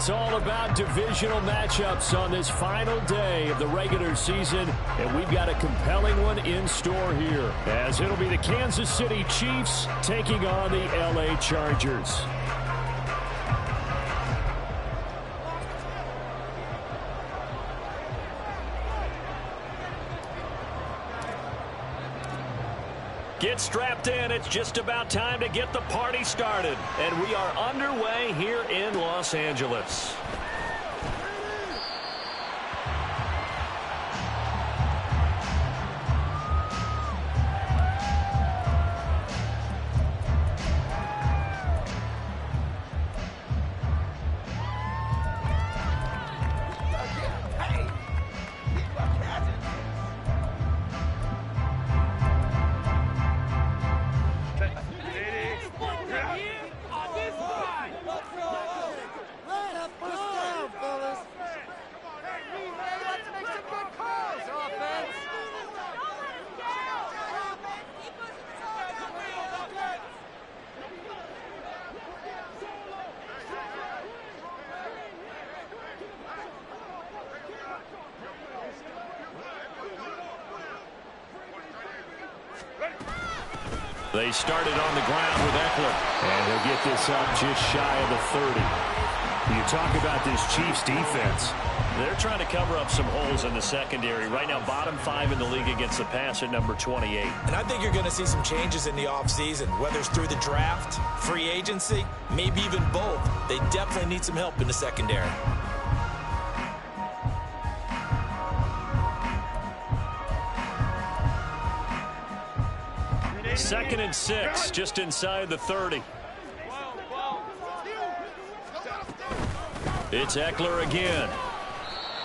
It's all about divisional matchups on this final day of the regular season, and we've got a compelling one in store here, as it'll be the Kansas City Chiefs taking on the LA Chargers. Get strapped in. It's just about time to get the party started. And we are underway here in Los Angeles. They started on the ground with Eckler, and he'll get this up just shy of the 30. You talk about this Chiefs defense. They're trying to cover up some holes in the secondary. Right now, bottom 5 in the league against the pass at number 28. And I think you're going to see some changes in the offseason, whether it's through the draft, free agency, maybe even both. They definitely need some help in the secondary. Second and 6, just inside the 30. It's Eckler again.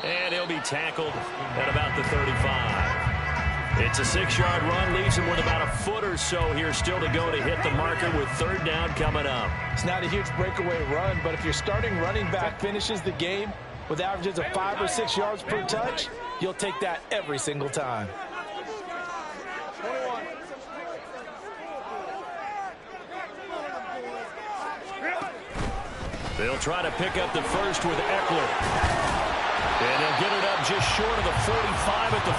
And he'll be tackled at about the 35. It's a 6-yard run, leaves him with about a foot or so here still to go to hit the marker with third down coming up. It's not a huge breakaway run, but if your starting running back finishes the game with averages of 5 or 6 yards per touch, you'll take that every single time. They'll try to pick up the first with Eckler. And they'll get it up just short of the 45 at the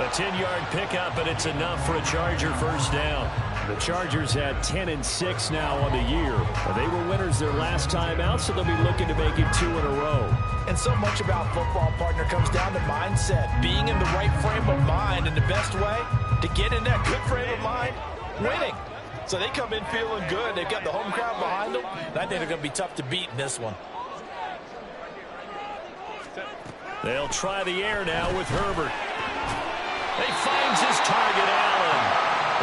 44. A 10-yard pickup, but it's enough for a Charger first down. The Chargers had 10-6 now on the year. They were winners their last time out, so they'll be looking to make it 2 in a row. And so much about football, partner, comes down to mindset. Being in the right frame of mind, and the best way to get in that good frame of mind, winning. So they come in feeling good. They've got the home crowd behind them. And I think they're going to be tough to beat in this one. They'll try the air now with Herbert. He finds his target, Allen.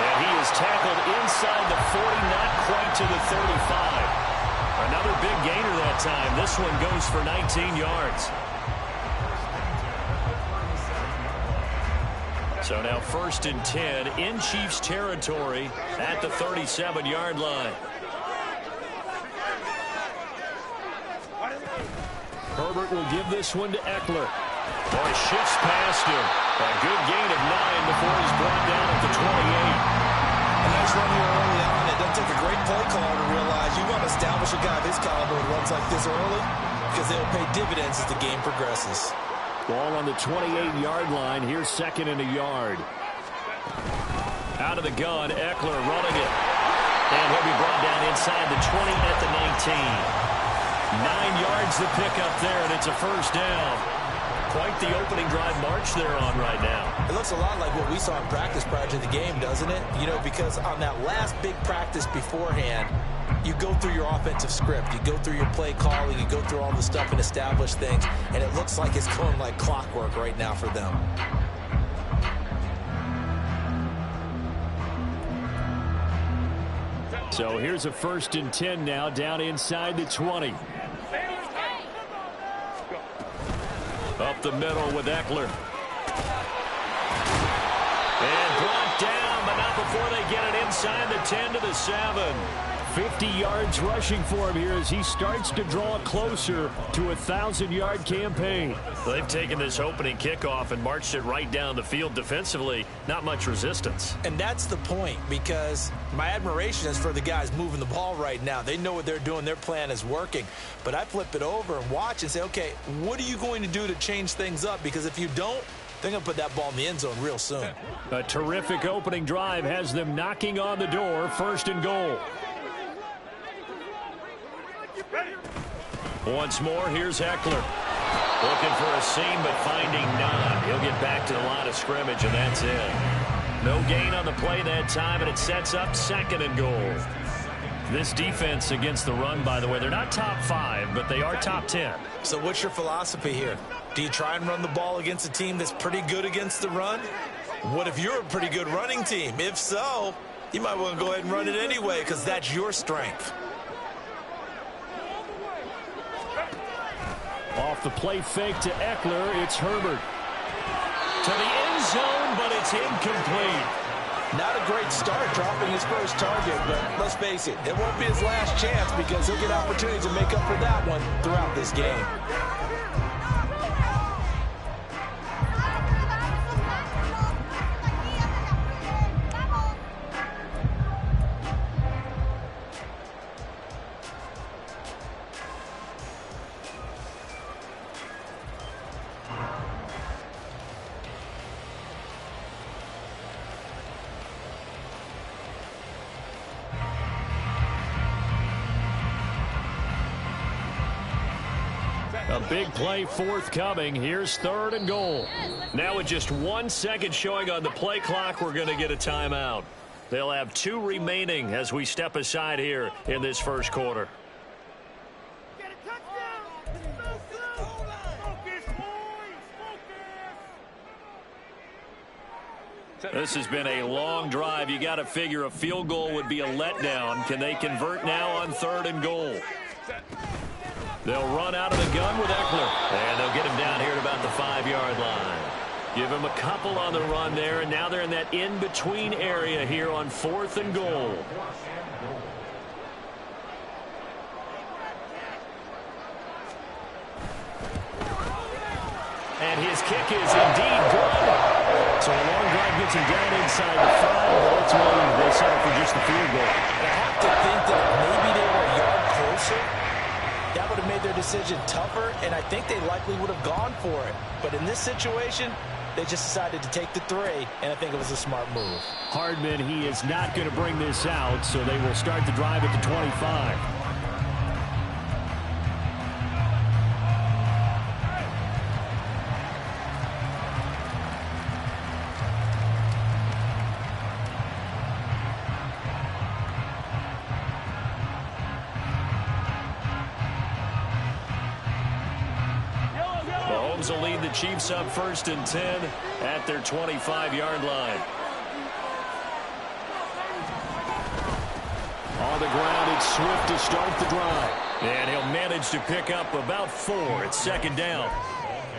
And he is tackled inside the 40, not quite to the 35. Another big gainer that time. This one goes for 19 yards. So now 1st and 10 in Chiefs territory at the 37-yard line. Herbert will give this one to Eckler. Boy, shifts past him. A good gain of 9 before he's brought down at the 28. A nice run here early on. It doesn't take a great play caller to realize you want to establish a guy of his caliber who runs like this early because they'll pay dividends as the game progresses. Ball on the 28-yard line. Here's 2nd and a yard. Out of the gun, Eckler running it. And he'll be brought down inside the 20 at the 19. 9 yards to pick up there, and it's a first down. Quite the opening drive march they're on right now. It looks a lot like what we saw in practice prior to the game, doesn't it? You know, because on that last big practice beforehand, you go through your offensive script, you go through your play calling, you go through all the stuff and establish things, and it looks like it's going like clockwork right now for them. So here's a 1st and 10 now, down inside the 20. Up the middle with Eckler. And brought down, but not before they get it inside the 10 to the 7. 50 yards rushing for him here as he starts to draw closer to a 1,000-yard campaign. They've taken this opening kickoff and marched it right down the field defensively. Not much resistance. And that's the point, because my admiration is for the guys moving the ball right now. They know what they're doing. Their plan is working. But I flip it over and watch and say, okay, what are you going to do to change things up? Because if you don't, they're going to put that ball in the end zone real soon. A terrific opening drive has them knocking on the door. 1st and goal. Once more, here's Eckler. Looking for a seam, but finding none. He'll get back to the line of scrimmage, and that's it. No gain on the play that time, and it sets up 2nd and goal. This defense against the run, by the way, they're not top 5, but they are top 10. So what's your philosophy here? Do you try and run the ball against a team that's pretty good against the run? What if you're a pretty good running team? If so, you might want to go ahead and run it anyway, because that's your strength. Off the play fake to Eckler, it's Herbert. To the end zone, but it's incomplete. Not a great start dropping his first target, but let's face it, it won't be his last chance because he'll get opportunities to make up for that one throughout this game. A big play forthcoming. Here's 3rd and goal. Now with just 1 second showing on the play clock, we're going to get a timeout. They'll have 2 remaining as we step aside here in this first quarter. This has been a long drive. You got to figure a field goal would be a letdown. Can they convert now on 3rd and goal? They'll run out of the gun with Eckler, and they'll get him down here at about the 5-yard line. Give him a couple on the run there, and now they're in that in-between area here on 4th and goal. And his kick is indeed good. So a long drive gets him down inside the 5, but ultimately they settle for just the field goal. I have to think that maybe they were a yard closer. That would have made their decision tougher, and I think they likely would have gone for it. But in this situation, they just decided to take the 3, and I think it was a smart move. Hardman, he is not going to bring this out, so they will start the drive at the 25. Will lead the Chiefs up 1st and 10 at their 25-yard line. On the ground, it's Swift to start the drive. And he'll manage to pick up about 4 at 2nd down.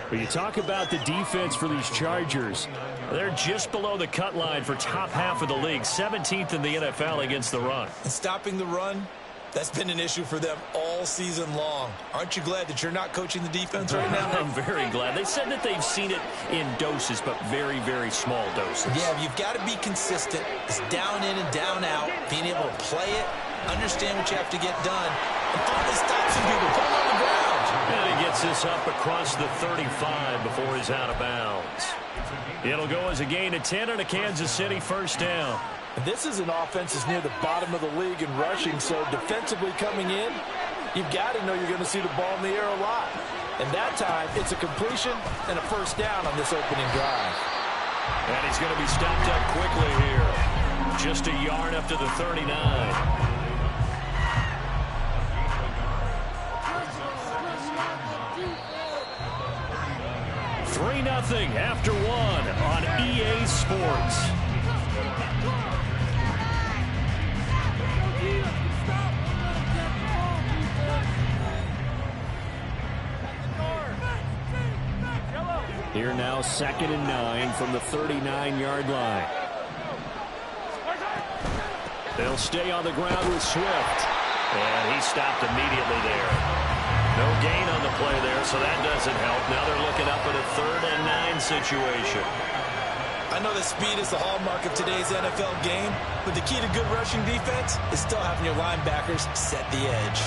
When you talk about the defense for these Chargers, they're just below the cut line for top half of the league, 17th in the NFL against the run. And stopping the run, that's been an issue for them all season long. Aren't you glad that you're not coaching the defense right now? I'm very glad. They said that they've seen it in doses, but very, very small doses. Yeah, you've got to be consistent. It's down in and down out, being able to play it, understand what you have to get done, and finally stop some people, put them on the ground. And he gets this up across the 35 before he's out of bounds. It'll go as a gain of 10 and a Kansas City 1st down. And this is an offense that's near the bottom of the league in rushing, so defensively coming in, you've got to know you're going to see the ball in the air a lot. And that time, it's a completion and a 1st down on this opening drive. And he's going to be stopped up quickly here. Just a yard up to the 39. 3-0 after 1 on EA Sports. Here now, 2nd and 9 from the 39-yard line. They'll stay on the ground with Swift. And he stopped immediately there. No gain on the play there, so that doesn't help. Now they're looking up at a 3rd and 9 situation. I know that speed is the hallmark of today's NFL game, but the key to good rushing defense is still having your linebackers set the edge.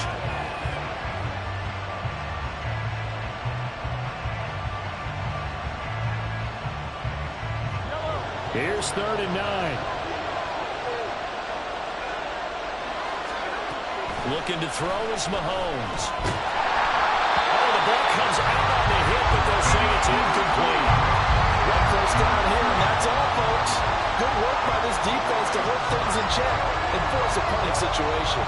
Here's 3rd and 9. Looking to throw is Mahomes. Oh, the ball comes out on the hit, but they'll say it's incomplete. One first down here, and that's all, folks. Good work by this defense to hold things in check and force a punting situation.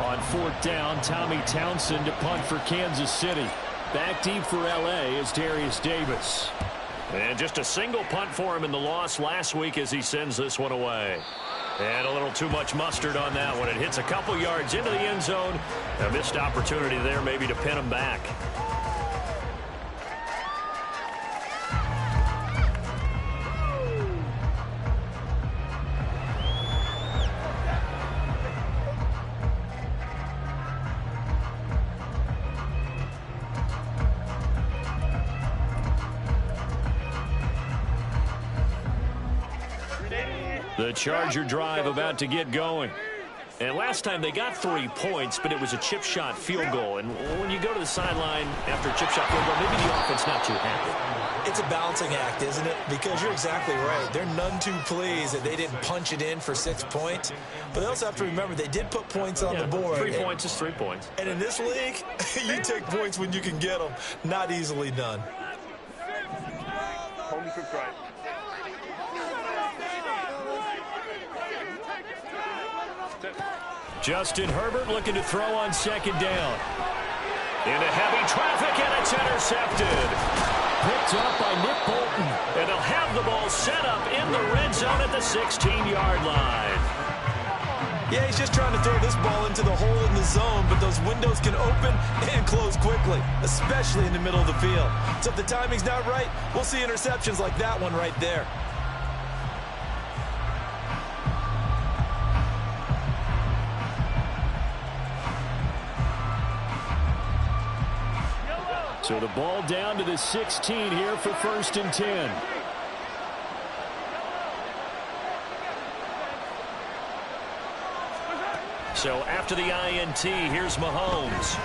On 4th down, Tommy Townsend to punt for Kansas City. Back deep for L.A. is Darius Davis. And just a single punt for him in the loss last week as he sends this one away. And a little too much mustard on that one. It hits a couple yards into the end zone. A missed opportunity there maybe to pin him back. The Charger drive about to get going. And last time they got 3 points, but it was a chip shot field goal. And when you go to the sideline after a chip shot field goal, maybe the offense not too happy. It's a balancing act, isn't it? Because you're exactly right. They're none too pleased that they didn't punch it in for 6 points. But they also have to remember they did put points on the board. 3 points is 3 points. And in this league, you take points when you can get them. Not easily done. Home subscribe. Justin Herbert looking to throw on 2nd down. Into heavy traffic, and it's intercepted. Picked up by Nick Bolton. And they'll have the ball set up in the red zone at the 16-yard line. Yeah, he's just trying to throw this ball into the hole in the zone, but those windows can open and close quickly, especially in the middle of the field. So if the timing's not right, we'll see interceptions like that one right there. So the ball down to the 16 here for 1st and 10. So after the INT, here's Mahomes.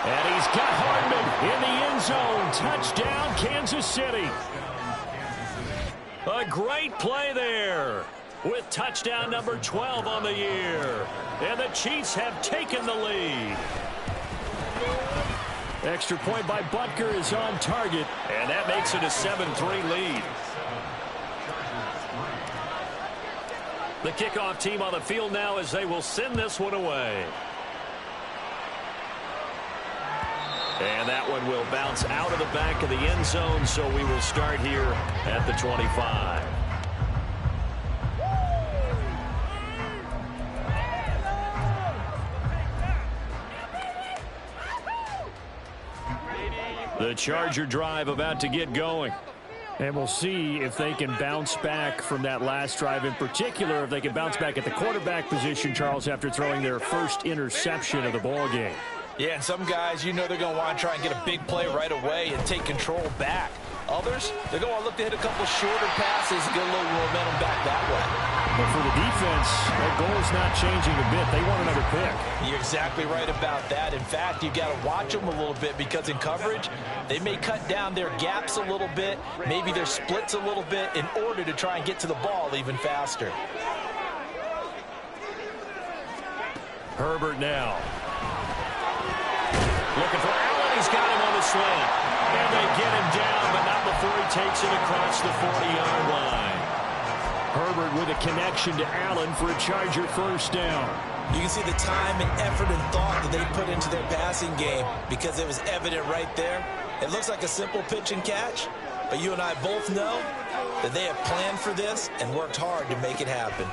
And he's got Hardman in the end zone. Touchdown, Kansas City. A great play there with touchdown number 12 on the year. And the Chiefs have taken the lead. Extra point by Butker is on target, and that makes it a 7-3 lead. The kickoff team on the field now as they will send this one away. And that one will bounce out of the back of the end zone, so we will start here at the 25. The Charger drive about to get going. And we'll see if they can bounce back from that last drive. In particular, if they can bounce back at the quarterback position, Charles, after throwing their first interception of the ball game. Yeah, and some guys, you know they're going to want to try and get a big play right away and take control back. Others, they're going to look to hit a couple shorter passes and get a little momentum back that way. But for the defense, their goal is not changing a bit. They want another pick. You're exactly right about that. In fact, you've got to watch them a little bit because in coverage, they may cut down their gaps a little bit, maybe their splits a little bit in order to try and get to the ball even faster. Herbert now. Looking for Allen. He's got him on the slant. And they get him down, but not before he takes it across the 40-yard line. Herbert with a connection to Allen for a Charger first down. You can see the time and effort and thought that they put into their passing game because it was evident right there. It looks like a simple pitch and catch, but you and I both know that they have planned for this and worked hard to make it happen.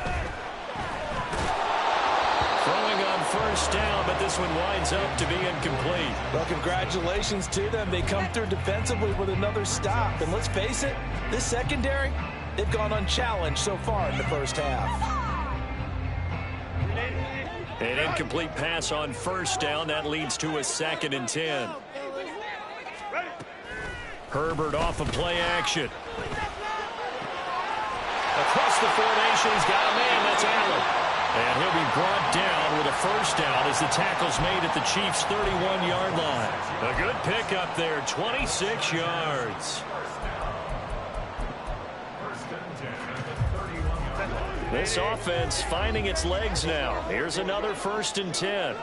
Throwing on first down, but this one winds up to be incomplete. Well, congratulations to them. They come through defensively with another stop. And let's face it, this secondary, they've gone unchallenged so far in the first half. An incomplete pass on first down. That leads to a 2nd and 10. Herbert off of play action. Across the formation, he's got a man. That's Allen. And he'll be brought down with a first down as the tackle's made at the Chiefs' 31-yard line. A good pickup there, 26 yards. This offense finding its legs now. Here's another 1st and 10.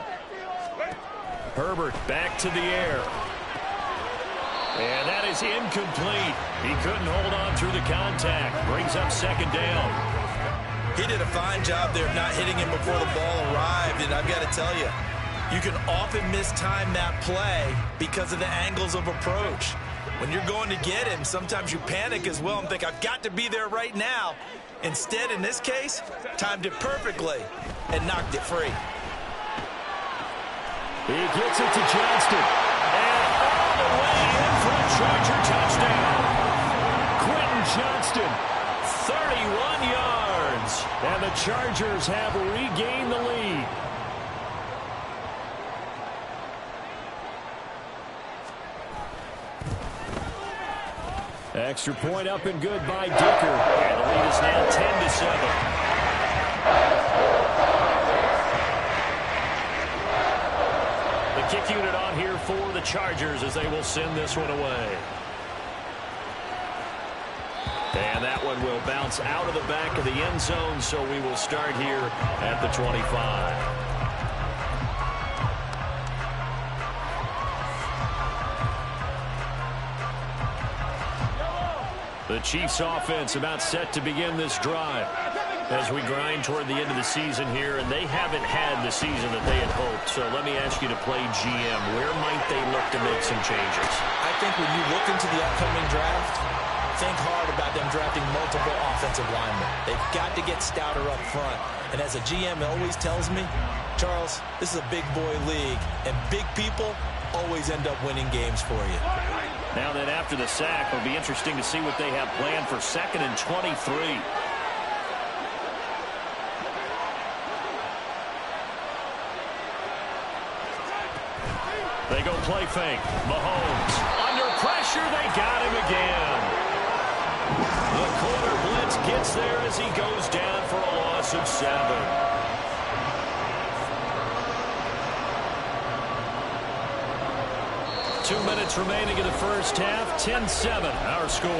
Herbert back to the air. And that is incomplete. He couldn't hold on through the contact. Brings up 2nd down. He did a fine job there of not hitting him before the ball arrived. And I've got to tell you, you can often mistime that play because of the angles of approach. When you're going to get him, sometimes you panic as well and think, I've got to be there right now. Instead, in this case, timed it perfectly and knocked it free. He gets it to Johnston. And all the way in for a Charger touchdown. Quentin Johnston, 31 yards. And the Chargers have regained the lead. Extra point up and good by Dicker. And the lead is now 10-7. The kick unit on here for the Chargers as they will send this one away. And that one will bounce out of the back of the end zone, so we will start here at the 25. The Chiefs offense about set to begin this drive as we grind toward the end of the season here, and they haven't had the season that they had hoped. So let me ask you to play GM. Where might they look to make some changes? I think when you look into the upcoming draft, think hard about them drafting multiple offensive linemen. They've got to get stouter up front. And as a GM always tells me, Charles, this is a big boy league, and big people always end up winning games for you. Now then, after the sack, it'll be interesting to see what they have planned for 2nd and 23. They go play fake. Mahomes under pressure. They got him again. The corner blitz gets there as he goes down for a loss of 7. 2 minutes remaining in the first half. 10-7, our score.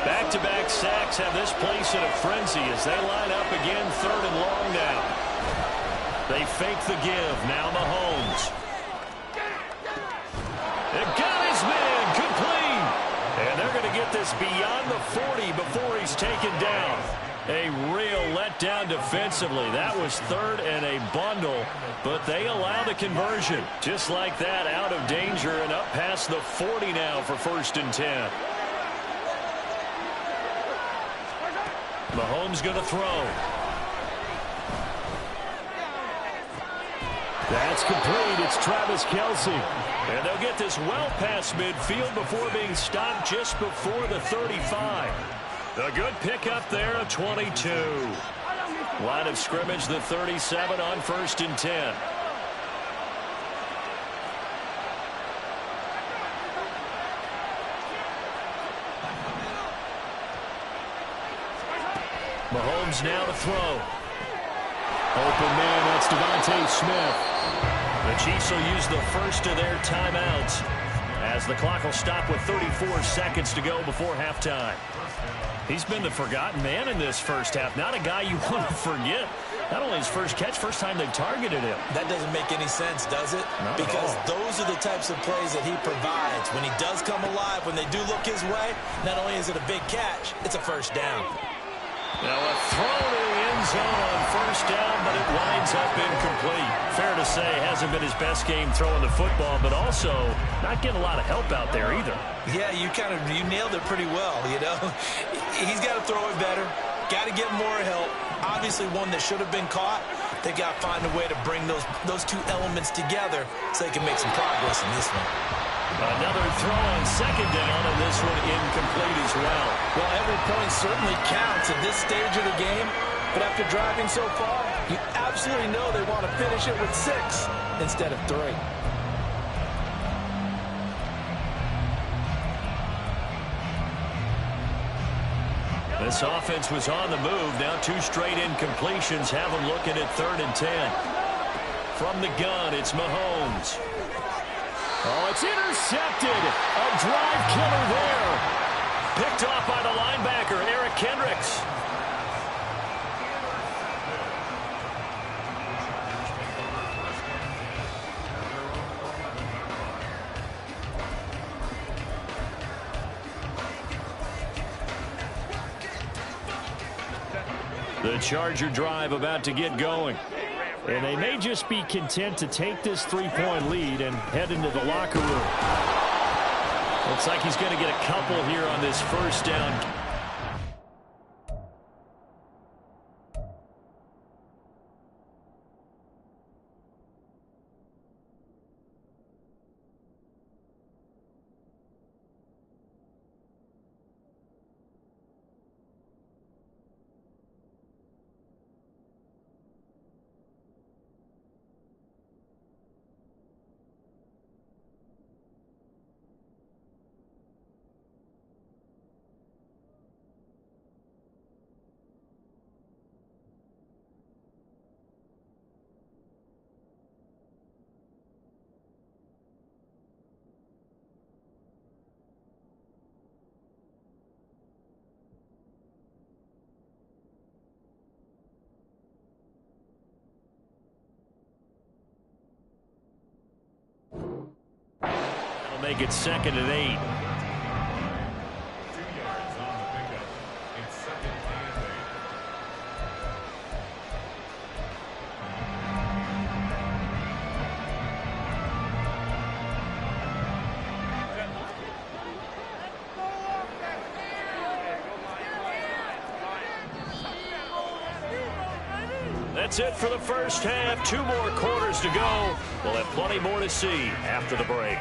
Back-to-back sacks have this place in a frenzy as they line up again 3rd and long now. They fake the give. Now Mahomes. It got his man complete. And they're going to get this beyond the 40 before he's taken down. A real letdown defensively. That was 3rd and a bundle, but they allow the conversion. Just like that, out of danger and up past the 40 now for 1st and 10. Mahomes going to throw. That's complete. It's Travis Kelce. And they'll get this well past midfield before being stopped just before the 35. A good pickup there, a 22. Line of scrimmage, the 37 on 1st and 10. Mahomes now to throw. Open man, that's Devontae Smith. The Chiefs will use the first of their timeouts as the clock will stop with 34 seconds to go before halftime. He's been the forgotten man in this first half. Not a guy you want to forget. Not only his first catch, first time they've targeted him. That doesn't make any sense, does it? Not because at all. those are the types of plays that he provides. When he does come alive, when they do look his way, not only is it a big catch, it's a first down. Now a throw to the end zone on 1st down, but it winds up incomplete. Fair to say hasn't been his best game throwing the football, but also not getting a lot of help out there either. Yeah, you nailed it pretty well, you know. He's got to throw it better, got to get more help. Obviously one that should have been caught. They got to find a way to bring those two elements together so they can make some progress in this one. Another throw on second down, and this one incomplete as well. Well, every point certainly counts at this stage of the game, but after driving so far, you absolutely know they want to finish it with 6 instead of 3. This offense was on the move. Now 2 straight incompletions have them looking at 3rd and 10. From the gun, it's Mahomes. Oh, it's intercepted. A drive killer there. Picked off by the linebacker, Eric Kendricks. The Charger drive about to get going. And they may just be content to take this 3-point lead and head into the locker room. Looks like he's going to get a couple here on this first down. Make it 2nd and 8. That's it for the first half. 2 more quarters to go. We'll have plenty more to see after the break.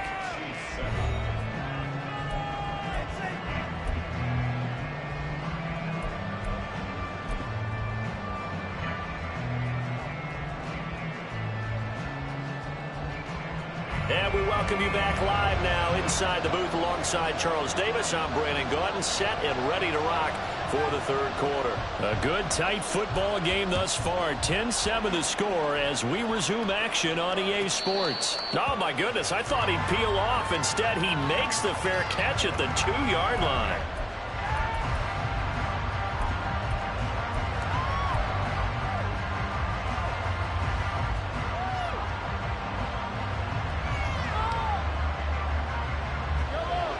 And we welcome you back live now inside the booth alongside Charles Davis. I'm Brandon Gaudin, set and ready to rock for the 3rd quarter. A good, tight football game thus far. 10-7 the score as we resume action on EA Sports. Oh, my goodness, I thought he'd peel off. Instead, he makes the fair catch at the 2-yard line.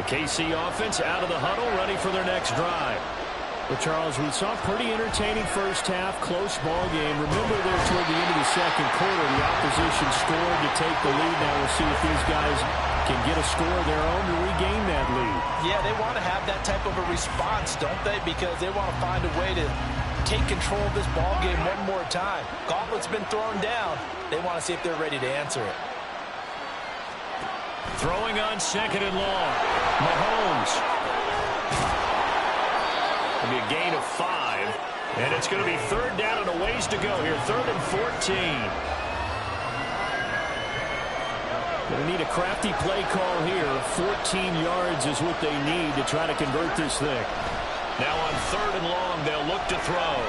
KC offense out of the huddle, ready for their next drive. Well, Charles, we saw a pretty entertaining first half, close ball game. Remember there toward the end of the 2nd quarter, the opposition scored to take the lead. Now we'll see if these guys can get a score of their own to regain that lead. Yeah, they want to have that type of a response, don't they? Because they want to find a way to take control of this ball game one more time. Gauntlet's been thrown down. They want to see if they're ready to answer it. Throwing on 2nd and long. Mahomes. It'll be a gain of 5. And it's going to be 3rd down and a ways to go here. 3rd and 14. Going to need a crafty play call here. 14 yards is what they need to try to convert this thing. Now on 3rd and long, they'll look to throw.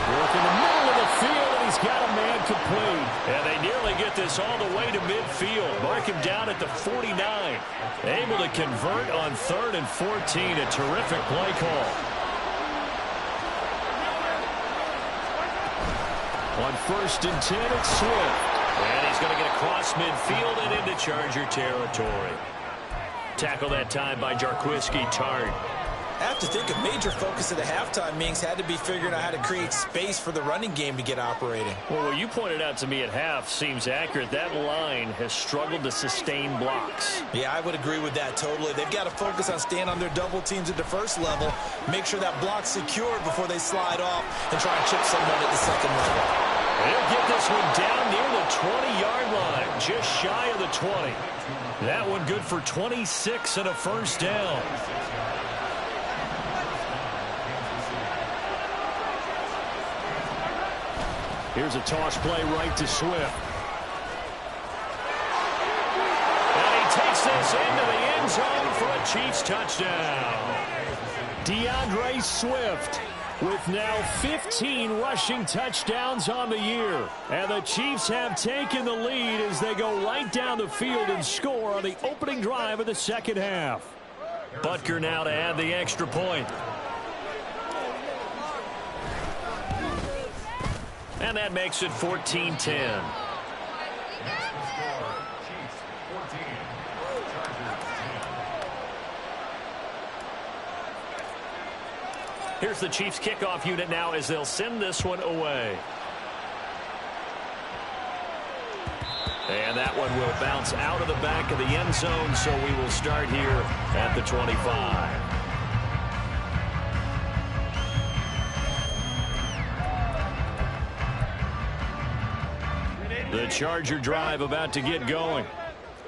Work in the middle of the field, and he's got a man complete. And they nearly get this all the way to midfield. Mark him down at the 49. Able to convert on 3rd and 14. A terrific play call. On 1st and 10, it's Swift. And he's going to get across midfield and into Charger territory. Tackle that time by Jarquiski Tart. I have to think a major focus at the halftime meetings had to be figuring out how to create space for the running game to get operating. Well, what you pointed out to me at half seems accurate. That line has struggled to sustain blocks. Yeah, I would agree with that totally. They've got to focus on staying on their double teams at the first level, make sure that block's secured before they slide off and try and chip someone at the second level. They'll get this one down near the 20-yard line, just shy of the 20. That one good for 26 and a first down. Here's a toss play right to Swift. And he takes this into the end zone for a Chiefs touchdown. DeAndre Swift with now 15 rushing touchdowns on the year. And the Chiefs have taken the lead as they go right down the field and score on the opening drive of the second half. Butker now to add the extra point. And that makes it 14-10. Here's the Chiefs kickoff unit now as they'll send this one away. And that one will bounce out of the back of the end zone, so we will start here at the 25. The Charger drive about to get going.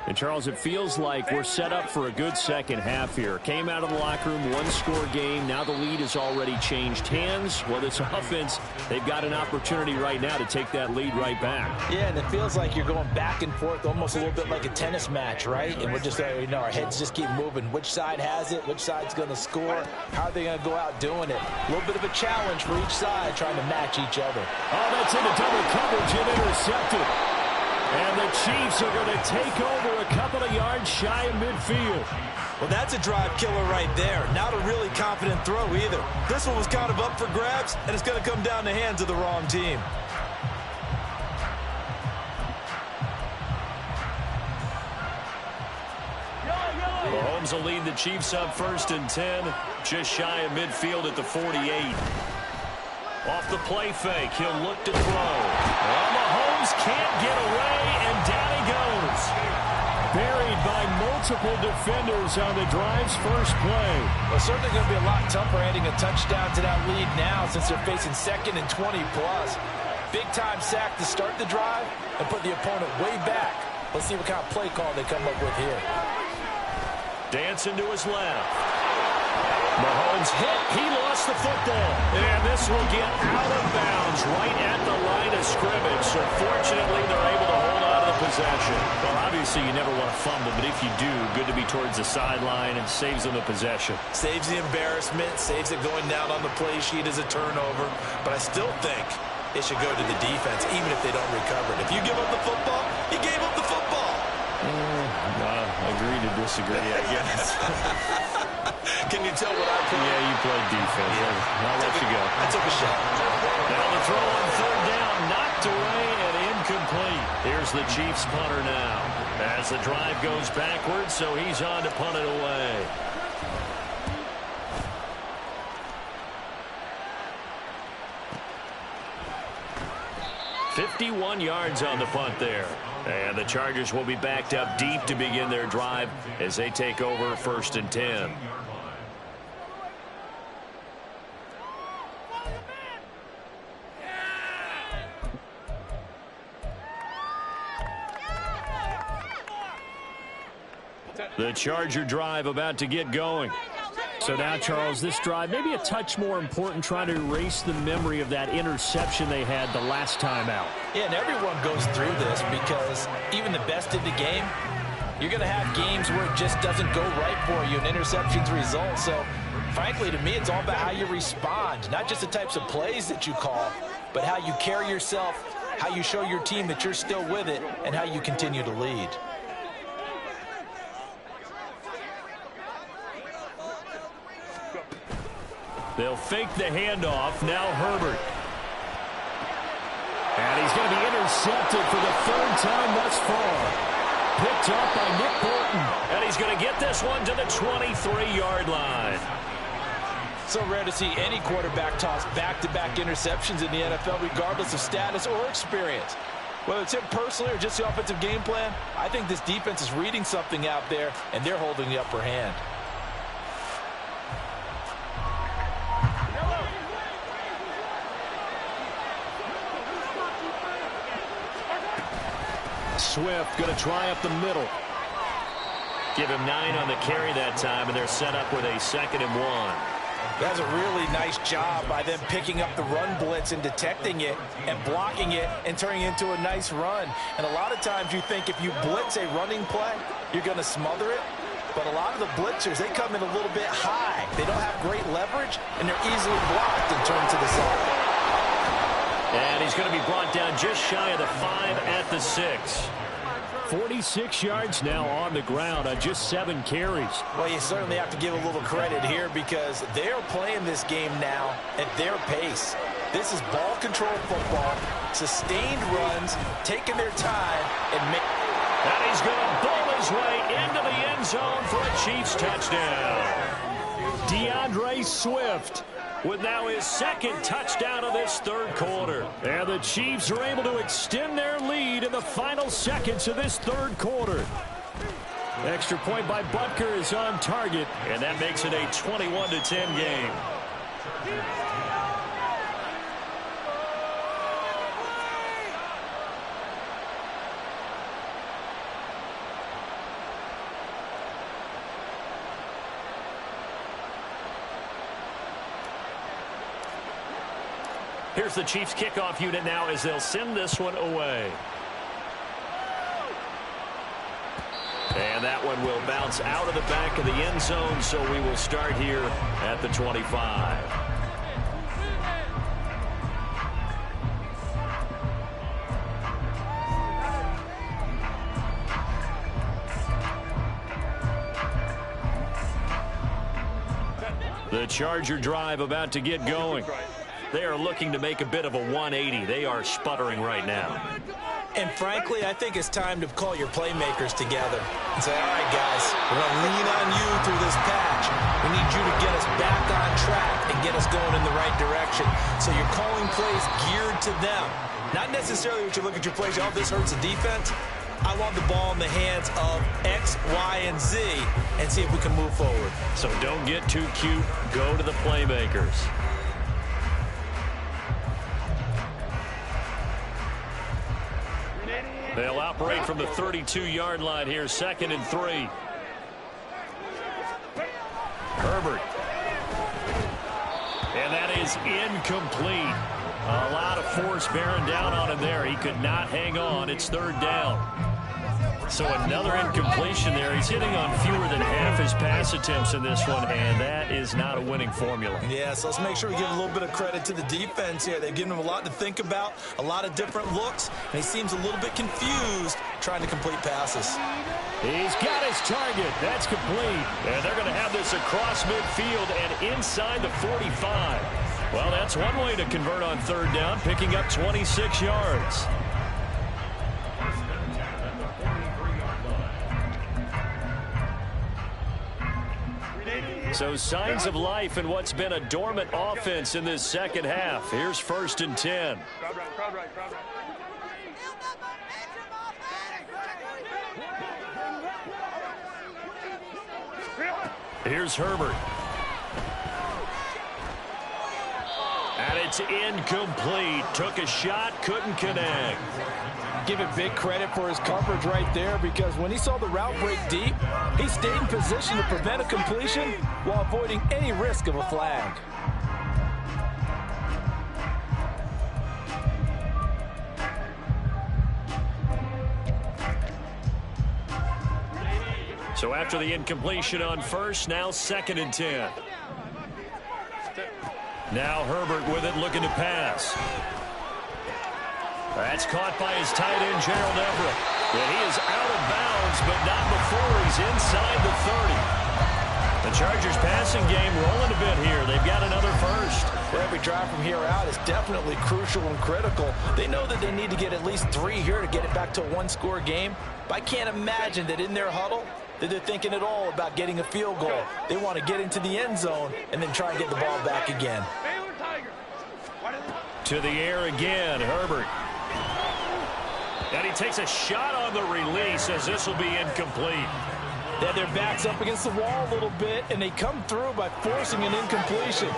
And, Charles, it feels like we're set up for a good second half here. Came out of the locker room, one-score game. Now the lead has already changed hands. Well, this offense, they've got an opportunity right now to take that lead right back. Yeah, and it feels like you're going back and forth, almost a little bit like a tennis match, right? And we're just, our heads just keep moving. Which side has it? Which side's going to score? How are they going to go out doing it? A little bit of a challenge for each side, trying to match each other. Oh, that's into double coverage and intercepted. And the Chiefs are going to take over a couple of yards shy of midfield. Well, that's a drive killer right there. Not a really confident throw either. This one was kind of up for grabs, and it's going to come down the hands of the wrong team. Mahomes will lead the Chiefs up 1st and 10, just shy of midfield at the 48. Off the play fake, he'll look to throw. Well, Mahomes can't get away, and down he goes. Buried by multiple defenders on the drive's first play. Well, certainly going to be a lot tougher adding a touchdown to that lead now since they're facing 2nd and 20+. Big-time sack to start the drive and put the opponent way back. Let's see what kind of play call they come up with here. Dancing to his left. Mahomes hit. He lost the football. And this will get out of bounds right at the line of scrimmage. So fortunately, they're able to hold on to the possession. Well, obviously, you never want to fumble, but if you do, good to be towards the sideline and saves them the possession. Saves the embarrassment, saves it going down on the play sheet as a turnover. But I still think it should go to the defense, even if they don't recover it. If you give up the football, you gave up the football. Agree to disagree, I guess. Can you tell what I played? Yeah, you played defense. Yeah. I'll let you go. I took a shot. Now the throw on 3rd down, knocked away and incomplete. Here's the Chiefs punter now. As the drive goes backwards, so he's on to punt it away. $51 yards on the punt there. And the Chargers will be backed up deep to begin their drive as they take over 1st and 10. The Charger drive about to get going. So now, Charles, this drive maybe a touch more important, trying to erase the memory of that interception they had the last time out. Yeah, and everyone goes through this because even the best in the game, you're going to have games where it just doesn't go right for you and interceptions result. So, frankly, to me, it's all about how you respond, not just the types of plays that you call, but how you carry yourself, how you show your team that you're still with it, and how you continue to lead. They'll fake the handoff. Now Herbert. And he's going to be intercepted for the 3rd time thus far. Picked up by Nick Bolton. And he's going to get this one to the 23-yard line. So rare to see any quarterback toss back-to-back interceptions in the NFL, regardless of status or experience. Whether it's him personally or just the offensive game plan, I think this defense is reading something out there, and they're holding the upper hand. Swift going to try up the middle. Give him 9 on the carry that time, and they're set up with a 2nd and 1. That's a really nice job by them picking up the run blitz and detecting it and blocking it and turning it into a nice run. And a lot of times you think if you blitz a running play, you're going to smother it. But a lot of the blitzers, they come in a little bit high. They don't have great leverage, and they're easily blocked and turned to the side. And he's going to be brought down just shy of the 5 at the 6. 46 yards now on the ground on just 7 carries. Well, you certainly have to give a little credit here because they're playing this game now at their pace. This is ball control football, sustained runs, taking their time, and he's going to bowl his way into the end zone for a Chiefs touchdown. DeAndre Swift with now his 2nd touchdown of this 3rd quarter. And the Chiefs are able to extend their lead in the final seconds of this 3rd quarter. Extra point by Butker is on target, and that makes it a 21-10 game. Here's the Chiefs kickoff unit now as they'll send this one away. And that one will bounce out of the back of the end zone, so we will start here at the 25. The Charger drive about to get going. They are looking to make a bit of a 180. They are sputtering right now. And frankly, I think it's time to call your playmakers together and say, all right, guys, we're going to lean on you through this patch. We need you to get us back on track and get us going in the right direction. So you're calling plays geared to them. Not necessarily what you look at your plays, oh, this hurts the defense. I want the ball in the hands of X, Y, and Z and see if we can move forward. So don't get too cute. Go to the playmakers. They'll operate from the 32-yard line here, 2nd and 3. Herbert. And that is incomplete. A lot of force bearing down on him there. He could not hang on. It's 3rd down. So another incompletion there. He's hitting on fewer than half his pass attempts in this one, and that is not a winning formula. Yeah, so let's make sure we give a little bit of credit to the defense here. They've given him a lot to think about, a lot of different looks, and he seems a little bit confused trying to complete passes. He's got his target. That's complete. And they're going to have this across midfield and inside the 45. Well, that's one way to convert on 3rd down, picking up 26 yards. So signs of life in what's been a dormant offense in this 2nd half. Here's 1st and 10. Here's Herbert. And it's incomplete. Took a shot, couldn't connect. Give it big credit for his coverage right there because when he saw the route break deep, he stayed in position to prevent a completion while avoiding any risk of a flag. So after the incompletion on 1st, now 2nd and 10. Now Herbert with it, looking to pass. That's caught by his tight end, Gerald Everett. And he is out of bounds, but not before he's inside the 30. The Chargers passing game rolling a bit here. They've got another 1st. Well, every drive from here out is definitely crucial and critical. They know that they need to get at least 3 here to get it back to a 1-score game. But I can't imagine that in their huddle, that they're thinking at all about getting a field goal. They want to get into the end zone and then try and get the ball back again. To the air again, Herbert. And he takes a shot on the release as this will be incomplete. They had their backs up against the wall a little bit, and they come through by forcing an incompletion.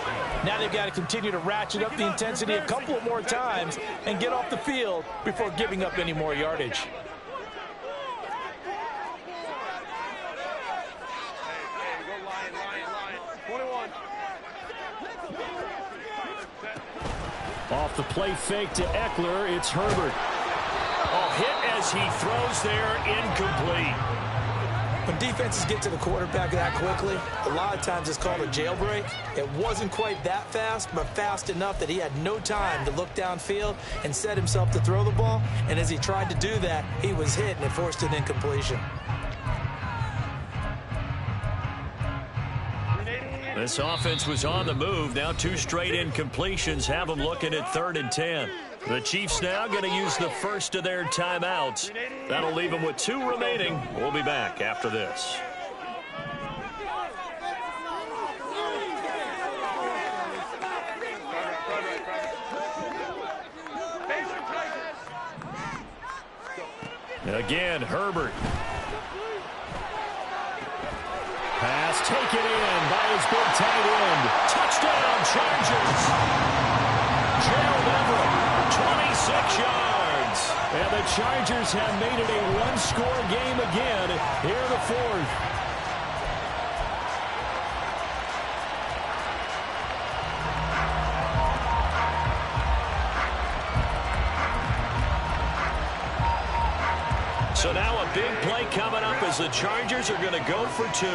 Now they've got to continue to ratchet up the intensity a couple of more times and get off the field before giving up any more yardage. Off the play fake to Eckler, it's Herbert. Oh, hit as he throws there, incomplete. When defenses get to the quarterback that quickly, a lot of times it's called a jailbreak. It wasn't quite that fast, but fast enough that he had no time to look downfield and set himself to throw the ball. And as he tried to do that, he was hit and it forced an incompletion. This offense was on the move. Now 2 straight incompletions have them looking at 3rd and 10. The Chiefs now going to use the first of their timeouts. That'll leave them with 2 remaining. We'll be back after this. Again, Herbert. Pass taken in by his big tight end. Touchdown, Chargers. Gerald Everett, 26 yards. And the Chargers have made it a 1-score game again here in the 4th. So now a big play coming up as the Chargers are going to go for 2.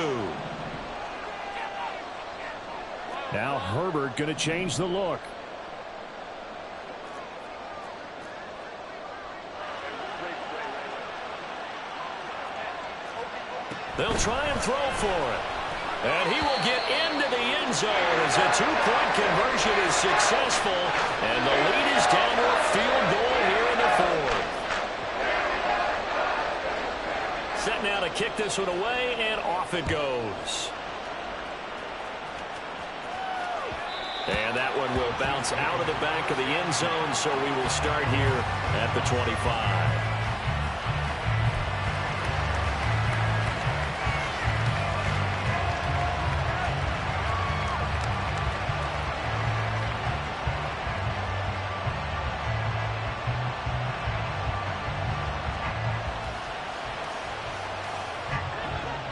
Now Herbert going to change the look. They'll try and throw for it. And he will get into the end zone as a 2-point conversion is successful. And the lead is down to a field goal here in the 4th. Set now to kick this one away, and off it goes. And that one will bounce out of the back of the end zone, so we will start here at the 25.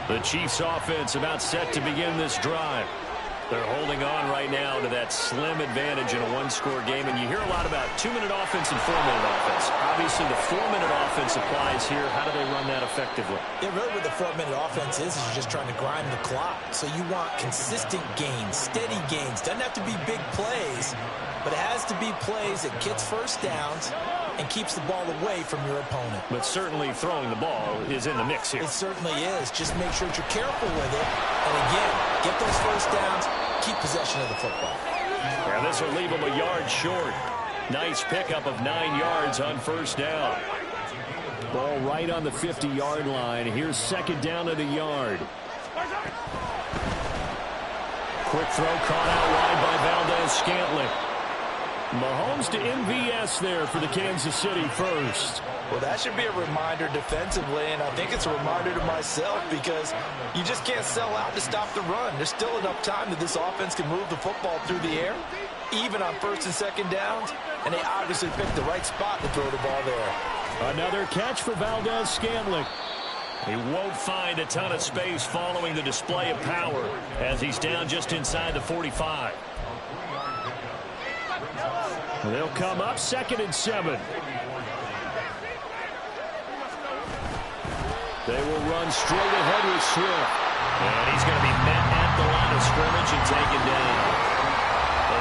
The Chiefs offense about set to begin this drive. They're holding on right now to that slim advantage in a 1-score game. And you hear a lot about 2-minute offense and 4-minute offense. Obviously, the 4-minute offense applies here. How do they run that effectively? Yeah, really what the 4-minute offense is you're just trying to grind the clock. So you want consistent gains, steady gains. Doesn't have to be big plays, but it has to be plays that gets first downs and keeps the ball away from your opponent. But certainly throwing the ball is in the mix here. It certainly is. Just make sure that you're careful with it. And again, get those first downs, keep possession of the football. Yeah, this will leave them a yard short. Nice pickup of 9 yards on first down. Ball right on the 50-yard line. Here's 2nd down at a yard. Quick throw caught out wide by Valdez-Scantling. Mahomes to MVS there for the Kansas City first. Well, that should be a reminder defensively, and I think it's a reminder to myself because you just can't sell out to stop the run. There's still enough time that this offense can move the football through the air, even on 1st and 2nd downs, and they obviously picked the right spot to throw the ball there. Another catch for Valdez-Scantling. He won't find a ton of space following the display of power as he's down just inside the 45. They'll come up 2nd and 7. They will run straight ahead with Swift. And he's going to be met at the line of scrimmage and taken down.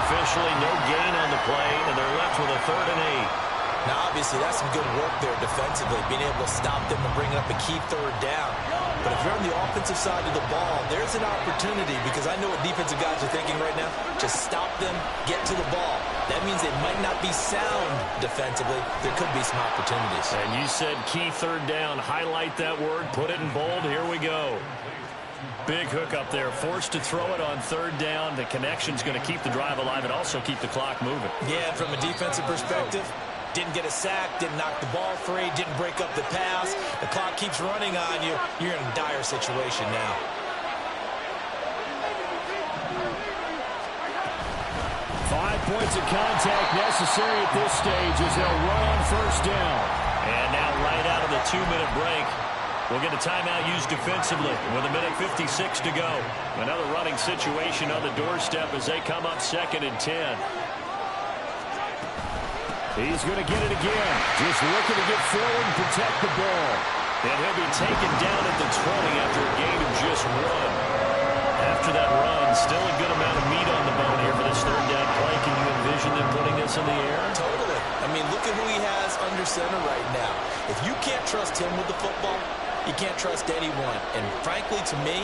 Officially no gain on the play, and they're left with a 3rd and 8. Now, obviously, that's some good work there defensively, being able to stop them and bring up a key 3rd down. But if you're on the offensive side of the ball, there's an opportunity, because I know what defensive guys are thinking right now. Just stop them, get to the ball. That means they might not be sound defensively. There could be some opportunities. And you said key third down. Highlight that word. Put it in bold. Here we go. Big hook up there. Forced to throw it on third down. The connection's going to keep the drive alive and also keep the clock moving. Yeah, from a defensive perspective, didn't get a sack, didn't knock the ball free, didn't break up the pass. The clock keeps running on you. You're in a dire situation now. Points of contact necessary at this stage as they'll run on first down. And now right out of the 2-minute break, we'll get a timeout used defensively with 1:56 to go. Another running situation on the doorstep as they come up 2nd and 10. He's going to get it again. Just looking to get forward and protect the ball. And he'll be taken down at the 20 after a gain of just 1. After that run, still a good amount of meat on the bone here for this third down play. Can you envision them putting this in the air? Totally. I mean, look at who he has under center right now. If you can't trust him with the football, you can't trust anyone. And frankly, to me,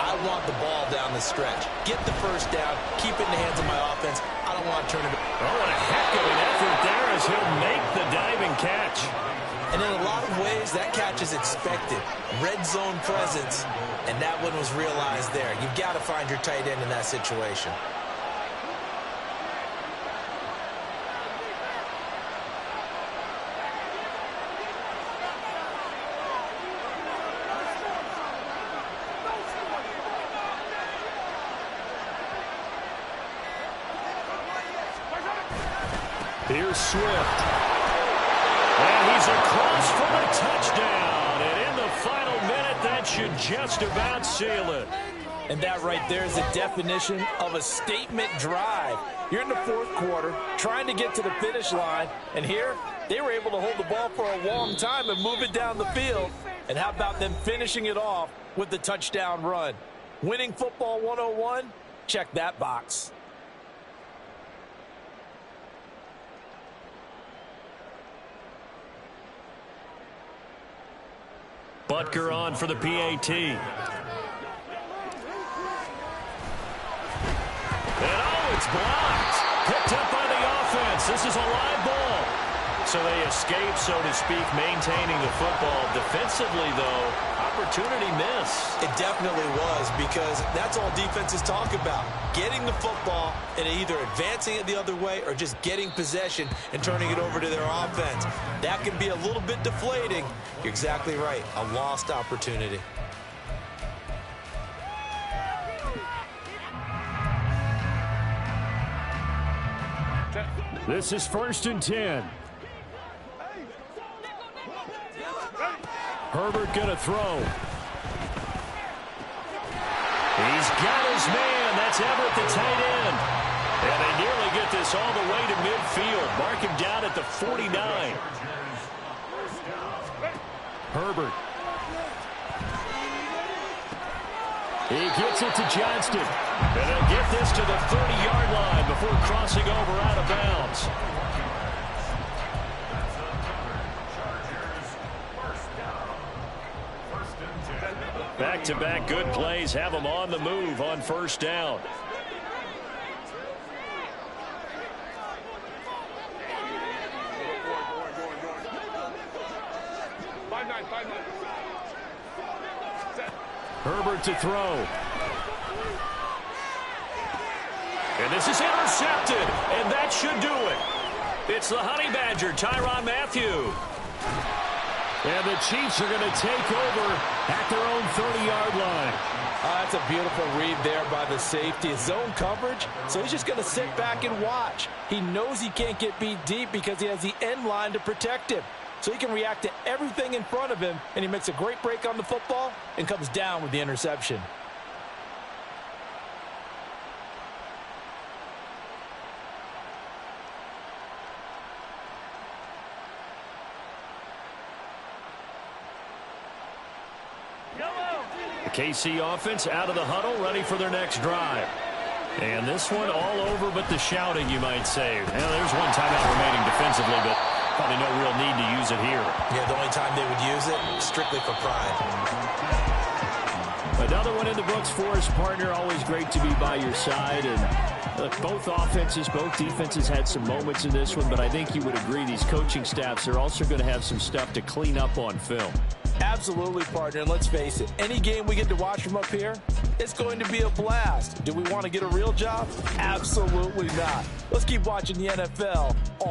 I want the ball down the stretch. Get the first down. Keep it in the hands of my offense. I don't want to turn it. Oh, what a heck of an effort there as he'll make the diving catch. And in a lot of ways, that catch is expected. Red zone presence, and that one was realized there. You've got to find your tight end in that situation. Here's Swift. And he's across for the touchdown. And in the final minute, that should just about seal it. And that right there is a definition of a statement drive. You're in the fourth quarter, trying to get to the finish line. And here, they were able to hold the ball for a long time and move it down the field. And how about them finishing it off with the touchdown run? Winning football 101? Check that box. Butker on for the PAT. And oh, it's blocked. Picked up by the offense. This is a live ball. So they escape, so to speak, maintaining the football. Defensively, though, opportunity miss. It definitely was, because that's all defenses talk about. Getting the football and either advancing it the other way or just getting possession and turning it over to their offense. That can be a little bit deflating. You're exactly right. A lost opportunity. This is 1st and 10. Herbert going to throw. He's got his man. That's Everett, the tight end. And they nearly get this all the way to midfield. Mark him down at the 49. Herbert. He gets it to Johnston. And he'll get this to the 30-yard line before crossing over out of bounds. Back-to-back good plays have them on the move on first down. Herbert to throw. And this is intercepted, and that should do it. It's the Honey Badger, Tyrann Mathieu. And the Chiefs are going to take over at their own 30-yard line. That's a beautiful read there by the safety. Zone coverage, so he's just going to sit back and watch. He knows he can't get beat deep because he has the end line to protect him. So he can react to everything in front of him, and he makes a great break on the football and comes down with the interception. The KC offense out of the huddle, ready for their next drive. And this one all over but the shouting, you might say. Now, there's one timeout remaining defensively, but Probably no real need to use it here. Yeah, the only time they would use it, strictly for pride. Another one in the books for his partner. Always great to be by your side. And look, both offenses, both defenses had some moments in this one, but I think you would agree these coaching staffs are also going to have some stuff to clean up on film. Absolutely, partner. And let's face it, any game we get to watch from up here, it's going to be a blast. Do we want to get a real job? Absolutely not. Let's keep watching the NFL all